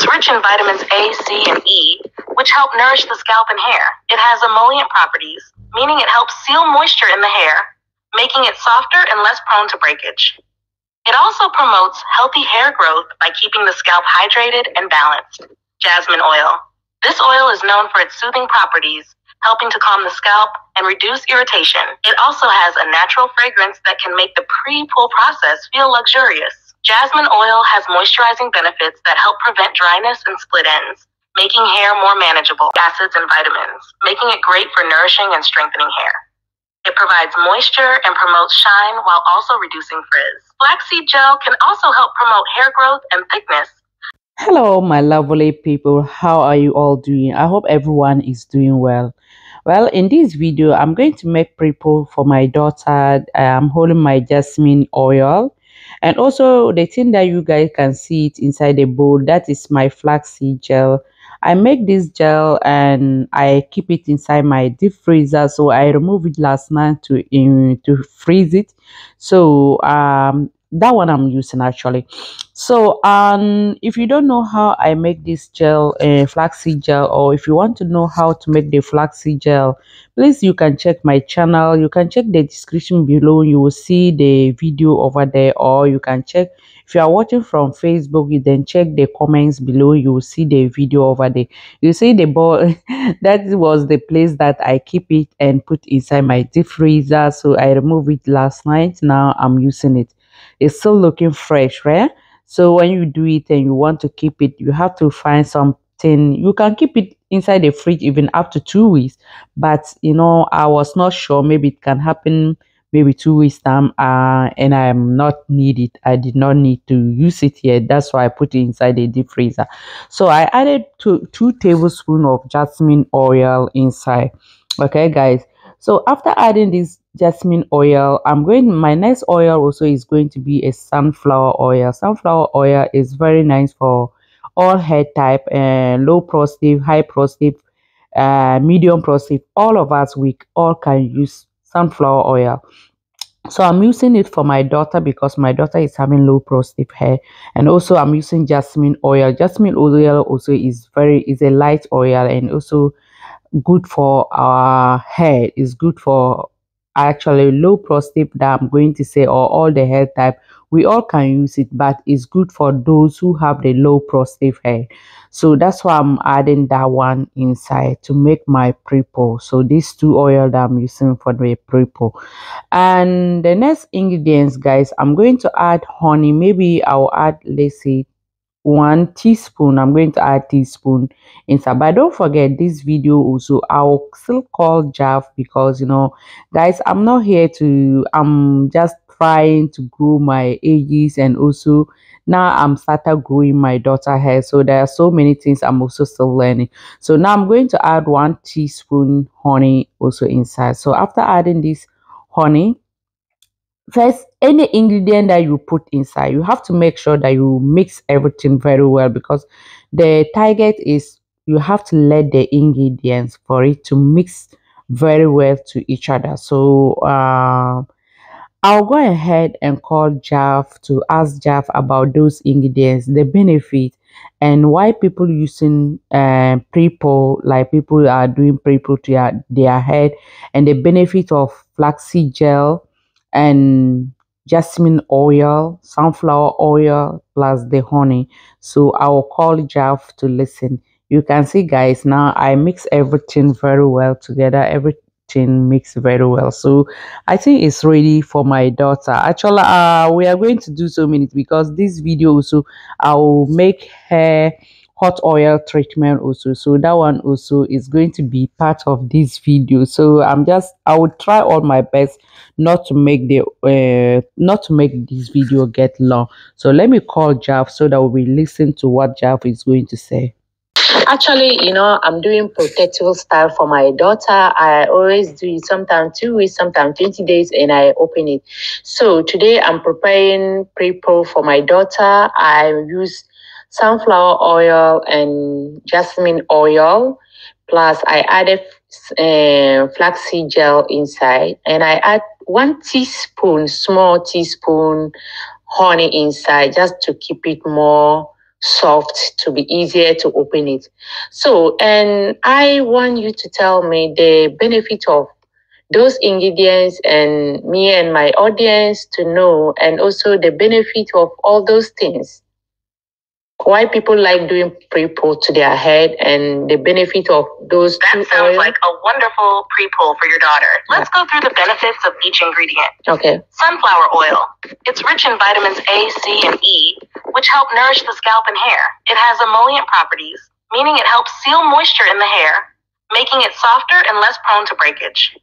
rich in vitamins A, C, and E, which help nourish the scalp and hair. It has emollient properties, meaning it helps seal moisture in the hair, making it softer and less prone to breakage. It also promotes healthy hair growth by keeping the scalp hydrated and balanced. Jasmine oil. This oil is known for its soothing properties, helping to calm the scalp and reduce irritation. It also has a natural fragrance that can make the pre-pull process feel luxurious. Jasmine oil has moisturizing benefits that help prevent dryness and split ends, making hair more manageable. Acids and vitamins, making it great for nourishing and strengthening hair. It provides moisture and promotes shine while also reducing frizz. Flaxseed gel can also help promote hair growth and thickness. Hello, my lovely people. How are you all doing? I hope everyone is doing well. Well, in this video, I'm going to make pre-pull for my daughter. I'm holding my jasmine oil. And also, the thing that you guys can see it inside the bowl, that is my flaxseed gel. I make this gel and I keep it inside my deep freezer. So I removed it last night to freeze it. So that one I'm using actually. So if you don't know how I make this gel, flaxseed gel, or if you want to know how to make the flaxseed gel, please you can check my channel. You can check the description below. You will see the video over there, or you can check, if you are watching from Facebook, you then check the comments below. You will see the video over there. You see the ball. That was the place that I keep it and put inside my deep freezer. So I removed it last night. Now I'm using it. It's still looking fresh, right? So when you do it and you want to keep it, you have to find something. You can keep it inside the fridge even up to 2 weeks. But you know, I was not sure. Maybe it can happen maybe 2 weeks time. And I am not need it. I did not need to use it yet. That's why I put it inside the deep freezer. So I added 2 tablespoons of jasmine oil inside. Okay, guys. So after adding this jasmine oil, my next oil also is going to be a sunflower oil. Sunflower oil is very nice for all hair type, and low prostate, high prostate, medium prostate. All of us, we all can use sunflower oil. So I'm using it for my daughter because my daughter is having low prostate hair, and also I'm using jasmine oil. Jasmine oil also is a light oil, and also good for our hair. Is good for actually low prostate that I'm going to say, or all the hair type. We all can use it, but it's good for those who have the low prostate hair. So that's why I'm adding that one inside to make my pre-pull. So these 2 oil that I'm using for the pre-pull. And the next ingredients, guys, I'm going to add honey. Maybe I'll add, let's say, 1 teaspoon. I'm going to add teaspoon inside, but don't forget this video also I'll still call Jav, because you know, guys, I'm just trying to grow my edges, and also now I'm started growing my daughter hair, so there are so many things I'm also still learning. So now I'm going to add 1 teaspoon honey also inside. So after adding this honey, first, any ingredient that you put inside, you have to make sure that you mix everything very well, because the target is you have to let the ingredients for it to mix very well to each other. So I'll go ahead and call Jav to ask Jav about those ingredients, the benefit, and why people using pre-pull, like people are doing pre-pull to their head, and the benefit of flaxseed gel and jasmine oil, sunflower oil, plus the honey. So I will call Jav to listen. You can see, guys, now I mix everything very well together. Everything mixed very well. So I think it's ready for my daughter. Actually, we are going to do so many, because this video also I will make her hot oil treatment also, so that one also is going to be part of this video. So I will try all my best not to make this video get long. So let me call Jav so that we listen to what Jav is going to say. Actually, you know, I'm doing protective style for my daughter. I always do it sometimes 2 weeks, sometimes 20 days, and I open it. So today I'm preparing pre-pull for my daughter. I use sunflower oil and jasmine oil, plus I added flaxseed gel inside, and I add 1 teaspoon, small teaspoon honey inside, just to keep it more soft, to be easier to open it. So, and I want you to tell me the benefit of those ingredients and me and my audience to know, and also the benefit of all those things. Why people like doing pre-pull to their head and the benefit of those two oils. That sounds like a wonderful pre-pull for your daughter. Let's go through the benefits of each ingredient. Okay. Sunflower oil. It's rich in vitamins A, C, and E, which help nourish the scalp and hair. It has emollient properties, meaning it helps seal moisture in the hair, making it softer and less prone to breakage.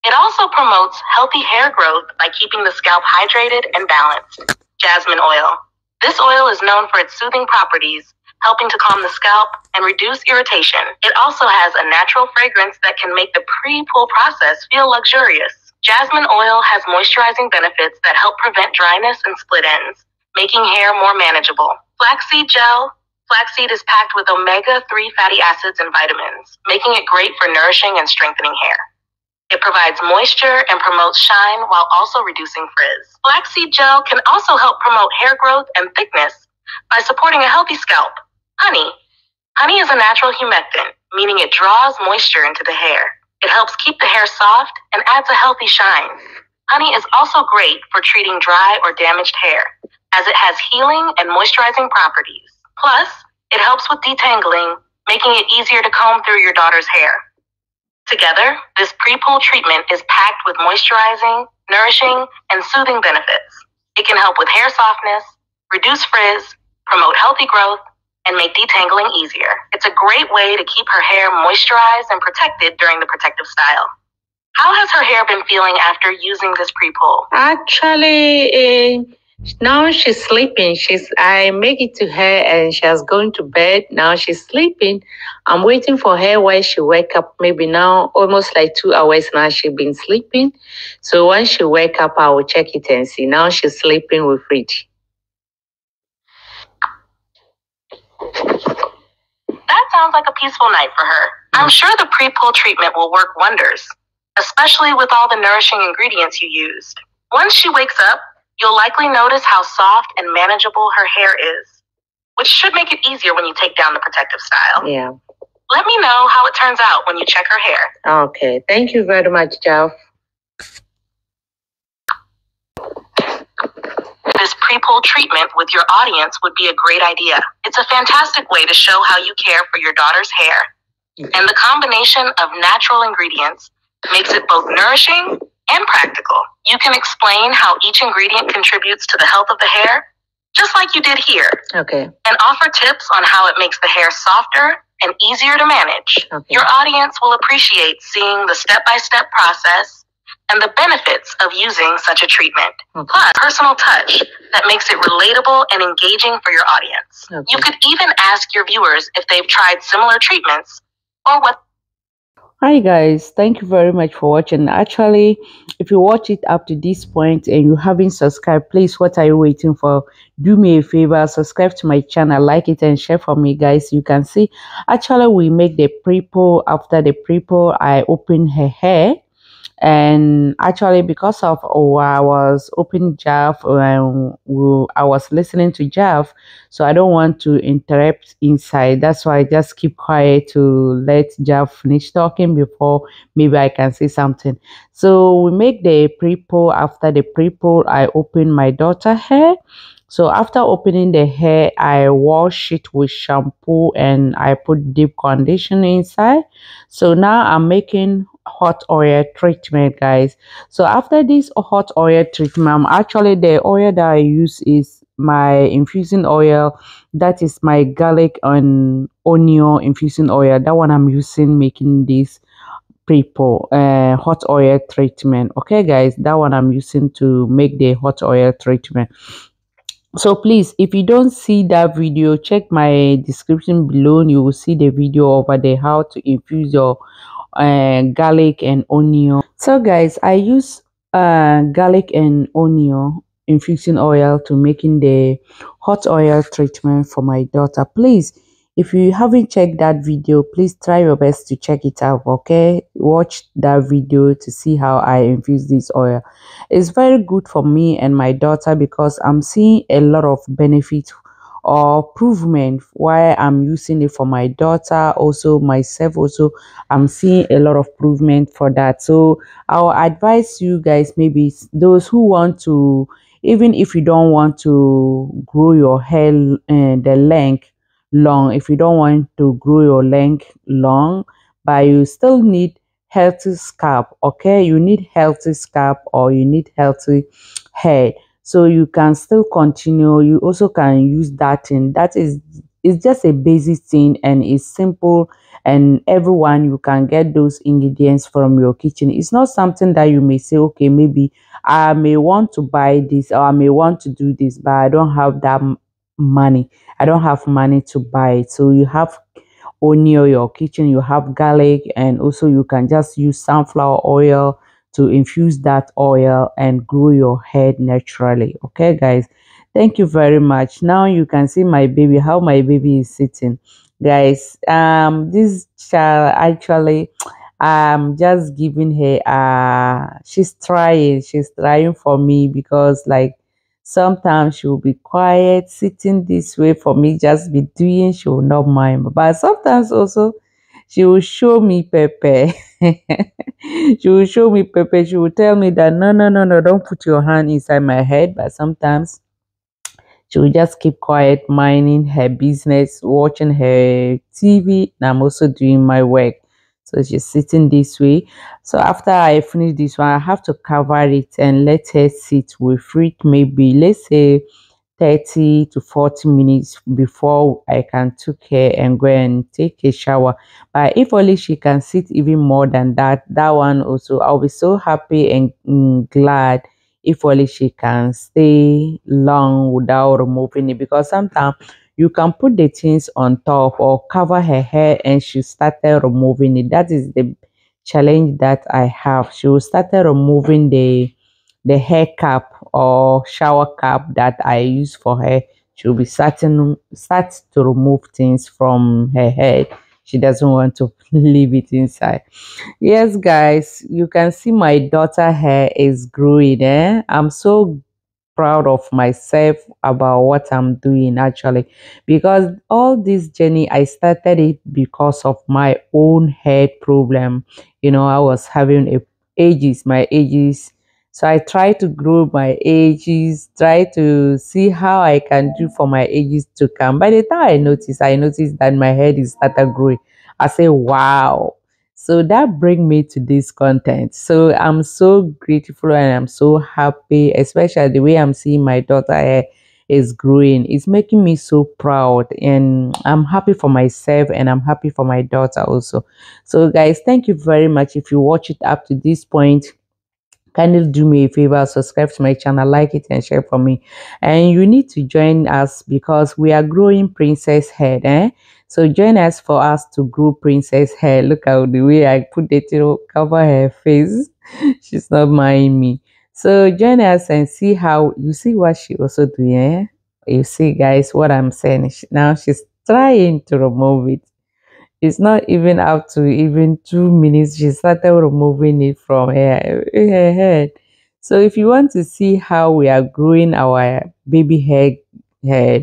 It also promotes healthy hair growth by keeping the scalp hydrated and balanced. Jasmine oil. This oil is known for its soothing properties, helping to calm the scalp and reduce irritation. It also has a natural fragrance that can make the pre-pull process feel luxurious. Jasmine oil has moisturizing benefits that help prevent dryness and split ends, making hair more manageable. Flaxseed gel. Flaxseed is packed with omega-3 fatty acids and vitamins, making it great for nourishing and strengthening hair. It provides moisture and promotes shine while also reducing frizz. Flaxseed gel can also help promote hair growth and thickness by supporting a healthy scalp. Honey. Honey is a natural humectant, meaning it draws moisture into the hair. It helps keep the hair soft and adds a healthy shine. Honey is also great for treating dry or damaged hair, as it has healing and moisturizing properties. Plus, it helps with detangling, making it easier to comb through your daughter's hair. Together, this pre-pull treatment is packed with moisturizing, nourishing, and soothing benefits. It can help with hair softness, reduce frizz, promote healthy growth, and make detangling easier. It's a great way to keep her hair moisturized and protected during the protective style. How has her hair been feeling after using this pre-pull? Actually, now she's sleeping. I make it to her and she has gone to bed. Now she's sleeping. I'm waiting for her while she wake up. Maybe now almost like 2 hours now she's been sleeping. So when she wake up, I will check it and see. Now she's sleeping with Fridge. That sounds like a peaceful night for her. I'm sure the pre-pull treatment will work wonders, especially with all the nourishing ingredients you used. Once she wakes up, you'll likely notice how soft and manageable her hair is, which should make it easier when you take down the protective style. Yeah. Let me know how it turns out when you check her hair. Okay. Thank you very much, Jeff. This pre-pull treatment with your audience would be a great idea. It's a fantastic way to show how you care for your daughter's hair. And the combination of natural ingredients makes it both nourishing and practical. You can explain how each ingredient contributes to the health of the hair, just like you did here. Okay. And offer tips on how it makes the hair softer and easier to manage. Okay. Your audience will appreciate seeing the step-by-step process and the benefits of using such a treatment. Okay. Plus, personal touch that makes it relatable and engaging for your audience. Okay. You could even ask your viewers if they've tried similar treatments or what. Hi guys, thank you very much for watching. Actually, if you watch it up to this point and you haven't subscribed, please, what are you waiting for? Do me a favor, subscribe to my channel, like it and share for me, guys. You can see actually we make the pre-pull. After the pre-pull, I open her hair. And actually, because of I was opening Jeff and I was listening to Jeff, so I don't want to interrupt inside. That's why I just keep quiet to let Jeff finish talking before maybe I can say something. So we make the pre-pull. After the pre-pull, I open my daughter's hair. So after opening the hair, I wash it with shampoo and I put deep conditioner inside. So now I'm making hot oil treatment, guys. So after this hot oil treatment, actually the oil that I use is my infusing oil. That is my garlic and onion infusing oil. That one I'm using making this pre-pull hot oil treatment. Okay guys, that one I'm using to make the hot oil treatment. So please, if you don't see that video, check my description below. You will see the video over there how to infuse your garlic and onion. So guys, I use garlic and onion infusing oil to making the hot oil treatment for my daughter. Please, if you haven't checked that video, please try your best to check it out. Okay, watch that video to see how I infuse this oil. It's very good for me and my daughter because I'm seeing a lot of benefit or improvement why I'm using it for my daughter, also myself. Also, I'm seeing a lot of improvement for that. So I'll advise you guys, maybe those who want to, even if you don't want to grow your hair the length long, if you don't want to grow your length long, but you still need healthy scalp, okay, you need healthy scalp or you need healthy hair, so you can still continue. You also can use that thing. That is, it's just a basic thing and it's simple, and everyone, you can get those ingredients from your kitchen. It's not something that you may say, okay, maybe I may want to buy this or I may want to do this, but I don't have that money. I don't have money to buy it. So you have onion your kitchen, you have garlic, and also you can just use sunflower oil to infuse that oil and grow your hair naturally. Okay, guys, thank you very much. Now you can see my baby, how my baby is sitting, guys. This child actually, just giving her, she's trying for me, because like sometimes she will be quiet, sitting this way for me, just be doing, she will not mind. But sometimes also she will show me pepper. She will show me pepper. She will tell me that no, no, no, no, don't put your hand inside my head. But sometimes she will just keep quiet, minding her business, watching her TV, and I'm also doing my work. So she's sitting this way. So after I finish this one, I have to cover it and let her sit with it, maybe let's say 30 to 40 minutes before I can take her and go and take a shower. But if only she can sit even more than that, that one also, I'll be so happy and glad if only she can stay long without removing it, because sometimes you can put the things on top or cover her hair and she started removing it. That is the challenge that I have. She will started removing the hair cap or shower cap that I use for her. She'll be start to remove things from her head. She doesn't want to leave it inside. Yes, guys, you can see my daughter hair is growing. I'm so proud of myself about what I'm doing actually, because all this journey I started it because of my own head problem. I was having a ages, my ages. So I try to grow my ages, try to see how I can do for my ages to come. By the time I noticed that my head is started growing. I say, wow. So that bring me to this content. So I'm so grateful and I'm so happy, especially the way I'm seeing my daughter hair is growing. It's making me so proud, and I'm happy for myself and I'm happy for my daughter also. So guys, thank you very much. If you watch it up to this point, kindly do me a favor, subscribe to my channel, like it and share for me. And you need to join us because we are growing princess head. So join us for us to grow princess hair. Look at the way I put it to cover her face. She's not minding me. So join us and see how, you see what she also doing. You see, guys, what I'm saying. Now she's trying to remove it. It's not even up to even 2 minutes. She started removing it from her head. So if you want to see how we are growing our baby hair,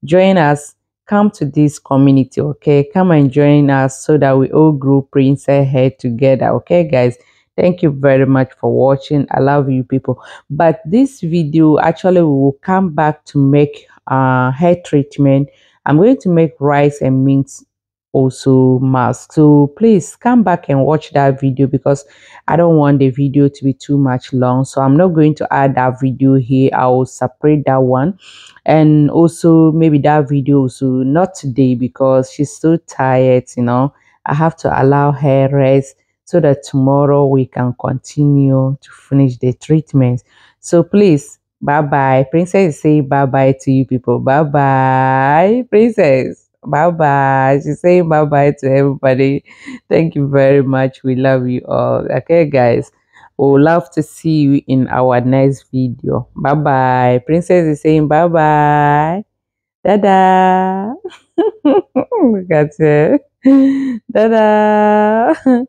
join us. Come to this community, okay? Come and join us so that we all grow princess hair together, okay, guys? Thank you very much for watching. I love you people. But this video, actually, we will come back to make hair treatment. I'm going to make rice and mint also mask, so please come back and watch that video, because I don't want the video to be too much long. So I'm not going to add that video here. I will separate that one, and also maybe that video also not today, because she's so tired. I have to allow her rest so that tomorrow we can continue to finish the treatment. So please, bye bye. Princess, say bye bye to you people. Bye bye, princess. Bye bye. She's saying bye bye to everybody. Thank you very much. We love you all. Okay, guys. We would love to see you in our next video. Bye bye. Princess is saying bye bye. Dada. Look at her. Dada.